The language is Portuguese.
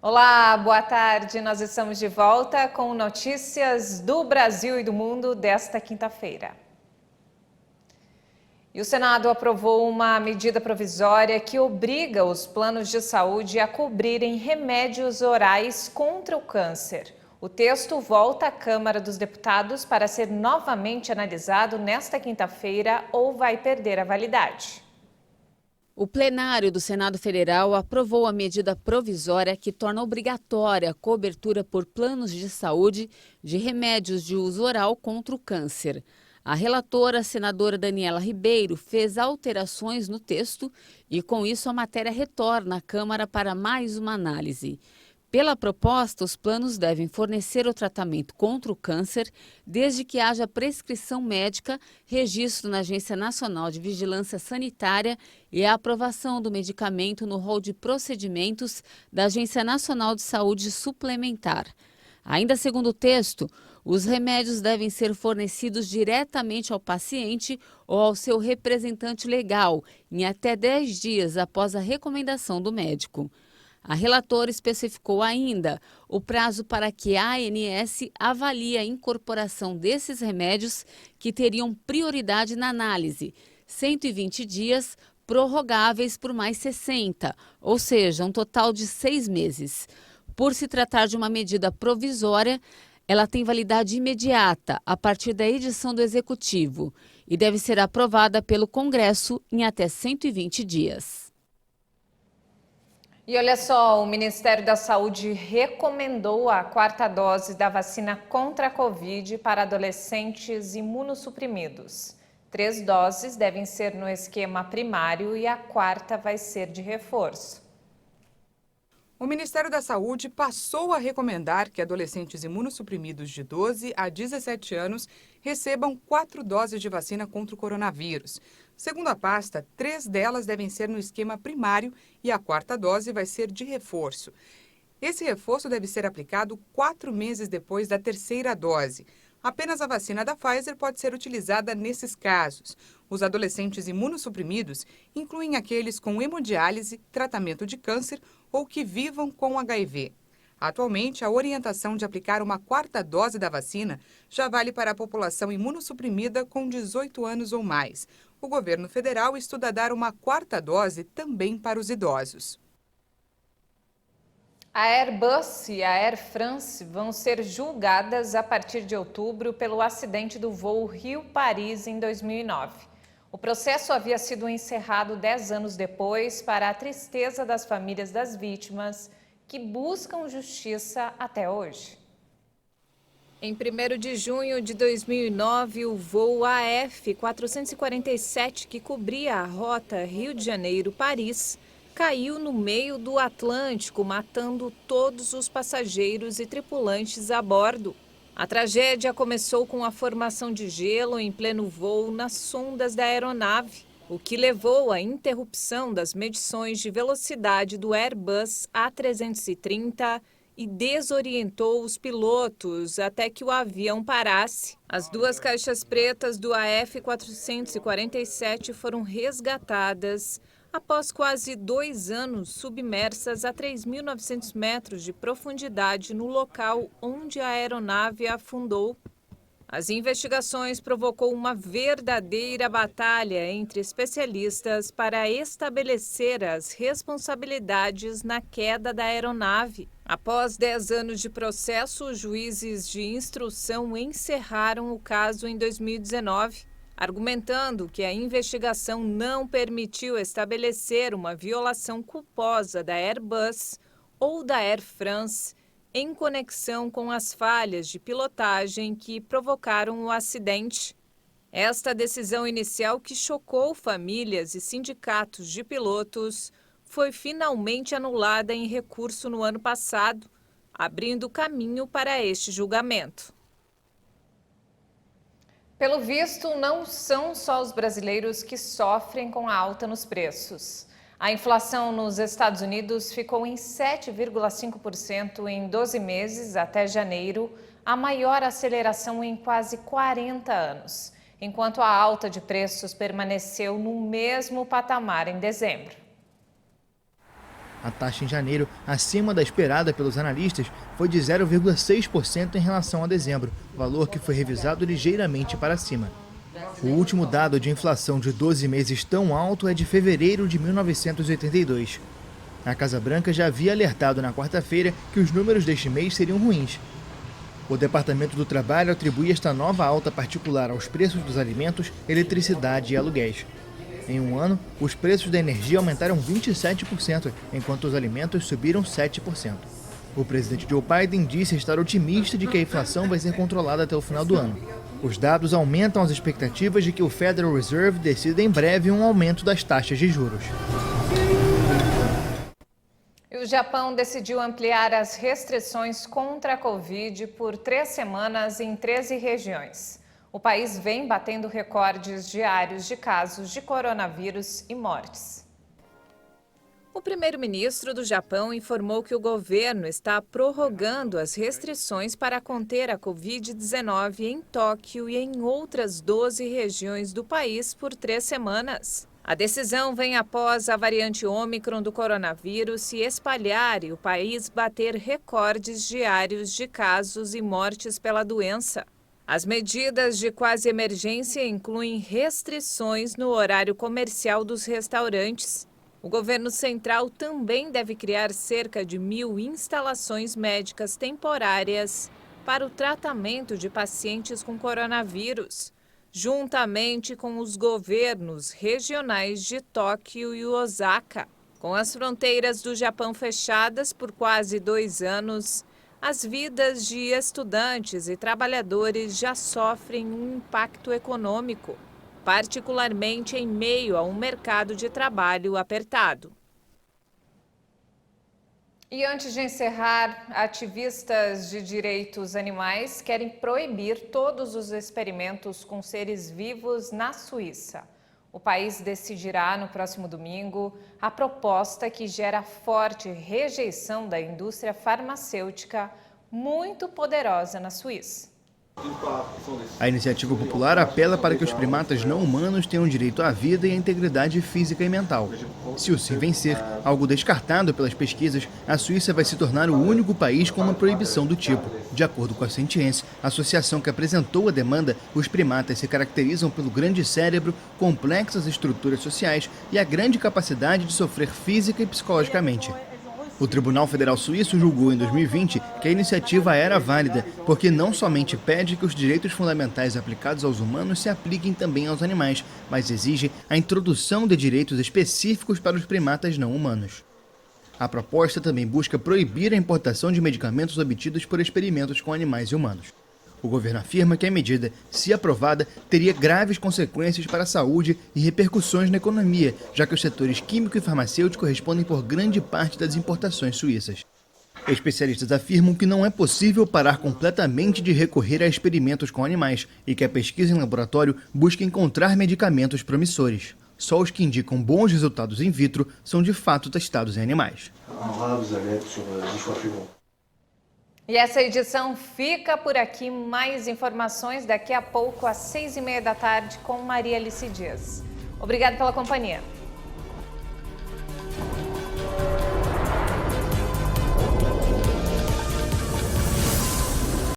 Olá, boa tarde. Nós estamos de volta com notícias do Brasil e do mundo desta quinta-feira. E o Senado aprovou uma medida provisória que obriga os planos de saúde a cobrirem remédios orais contra o câncer. O texto volta à Câmara dos Deputados para ser novamente analisado nesta quinta-feira ou vai perder a validade. O plenário do Senado Federal aprovou a medida provisória que torna obrigatória a cobertura por planos de saúde de remédios de uso oral contra o câncer. A relatora, a senadora Daniela Ribeiro, fez alterações no texto e, com isso, a matéria retorna à Câmara para mais uma análise. Pela proposta, os planos devem fornecer o tratamento contra o câncer desde que haja prescrição médica, registro na Agência Nacional de Vigilância Sanitária e a aprovação do medicamento no rol de procedimentos da Agência Nacional de Saúde Suplementar. Ainda segundo o texto, os remédios devem ser fornecidos diretamente ao paciente ou ao seu representante legal em até 10 dias após a recomendação do médico. A relatora especificou ainda o prazo para que a ANS avalie a incorporação desses remédios que teriam prioridade na análise, 120 dias, prorrogáveis por mais 60, ou seja, um total de 6 meses. Por se tratar de uma medida provisória, ela tem validade imediata a partir da edição do Executivo e deve ser aprovada pelo Congresso em até 120 dias. E olha só, o Ministério da Saúde recomendou a quarta dose da vacina contra a Covid para adolescentes imunossuprimidos. 3 doses devem ser no esquema primário e a quarta vai ser de reforço. O Ministério da Saúde passou a recomendar que adolescentes imunossuprimidos de 12 a 17 anos recebam 4 doses de vacina contra o coronavírus. Segundo a pasta, 3 delas devem ser no esquema primário e a quarta dose vai ser de reforço. Esse reforço deve ser aplicado 4 meses depois da terceira dose. Apenas a vacina da Pfizer pode ser utilizada nesses casos. Os adolescentes imunossuprimidos incluem aqueles com hemodiálise, tratamento de câncer ou que vivam com HIV. Atualmente, a orientação de aplicar uma quarta dose da vacina já vale para a população imunossuprimida com 18 anos ou mais. O governo federal estuda dar uma quarta dose também para os idosos. A Airbus e a Air France vão ser julgadas a partir de outubro pelo acidente do voo Rio-Paris em 2009. O processo havia sido encerrado 10 anos depois, para a tristeza das famílias das vítimas, que buscam justiça até hoje. Em 1º de junho de 2009, o voo AF447, que cobria a rota Rio de Janeiro-Paris, caiu no meio do Atlântico, matando todos os passageiros e tripulantes a bordo. A tragédia começou com a formação de gelo em pleno voo nas sondas da aeronave, o que levou à interrupção das medições de velocidade do Airbus A330 e desorientou os pilotos até que o avião parasse. As 2 caixas pretas do AF447 foram resgatadas após quase 2 anos submersas a 3.900 metros de profundidade no local onde a aeronave afundou. As investigações provocou uma verdadeira batalha entre especialistas para estabelecer as responsabilidades na queda da aeronave. Após 10 anos de processo, os juízes de instrução encerraram o caso em 2019. Argumentando que a investigação não permitiu estabelecer uma violação culposa da Airbus ou da Air France em conexão com as falhas de pilotagem que provocaram o acidente. Esta decisão inicial, que chocou famílias e sindicatos de pilotos, foi finalmente anulada em recurso no ano passado, abrindo caminho para este julgamento. Pelo visto, não são só os brasileiros que sofrem com a alta nos preços. A inflação nos Estados Unidos ficou em 7,5% em 12 meses até janeiro, a maior aceleração em quase 40 anos, enquanto a alta de preços permaneceu no mesmo patamar em dezembro. A taxa em janeiro, acima da esperada pelos analistas, foi de 0,6% em relação a dezembro, valor que foi revisado ligeiramente para cima. O último dado de inflação de 12 meses tão alto é de fevereiro de 1982. A Casa Branca já havia alertado na quarta-feira que os números deste mês seriam ruins. O Departamento do Trabalho atribui esta nova alta particular aos preços dos alimentos, eletricidade e aluguéis. Em um ano, os preços da energia aumentaram 27%, enquanto os alimentos subiram 7%. O presidente Joe Biden disse estar otimista de que a inflação vai ser controlada até o final do ano. Os dados aumentam as expectativas de que o Federal Reserve decida em breve um aumento das taxas de juros. O Japão decidiu ampliar as restrições contra a Covid por 3 semanas em 13 regiões. O país vem batendo recordes diários de casos de coronavírus e mortes. O primeiro-ministro do Japão informou que o governo está prorrogando as restrições para conter a Covid-19 em Tóquio e em outras 12 regiões do país por 3 semanas. A decisão vem após a variante Ômicron do coronavírus se espalhar e o país bater recordes diários de casos e mortes pela doença. As medidas de quase emergência incluem restrições no horário comercial dos restaurantes. O governo central também deve criar cerca de 1.000 instalações médicas temporárias para o tratamento de pacientes com coronavírus, juntamente com os governos regionais de Tóquio e Osaka. Com as fronteiras do Japão fechadas por quase 2 anos, as vidas de estudantes e trabalhadores já sofrem um impacto econômico, particularmente em meio a um mercado de trabalho apertado. E antes de encerrar, ativistas de direitos animais querem proibir todos os experimentos com seres vivos na Suíça. O país decidirá no próximo domingo a proposta que gera forte rejeição da indústria farmacêutica muito poderosa na Suíça. A iniciativa popular apela para que os primatas não humanos tenham direito à vida e à integridade física e mental. Se o sim vencer, algo descartado pelas pesquisas, a Suíça vai se tornar o único país com uma proibição do tipo. De acordo com a Sentience, a associação que apresentou a demanda, os primatas se caracterizam pelo grande cérebro, complexas estruturas sociais e a grande capacidade de sofrer física e psicologicamente. O Tribunal Federal Suíço julgou em 2020 que a iniciativa era válida, porque não somente pede que os direitos fundamentais aplicados aos humanos se apliquem também aos animais, mas exige a introdução de direitos específicos para os primatas não humanos. A proposta também busca proibir a importação de medicamentos obtidos por experimentos com animais e humanos. O governo afirma que a medida, se aprovada, teria graves consequências para a saúde e repercussões na economia, já que os setores químico e farmacêutico respondem por grande parte das importações suíças. Especialistas afirmam que não é possível parar completamente de recorrer a experimentos com animais e que a pesquisa em laboratório busca encontrar medicamentos promissores. Só os que indicam bons resultados in vitro são de fato testados em animais. E essa edição fica por aqui. Mais informações daqui a pouco às 6h30 da tarde com Maria Alice Dias. Obrigada pela companhia.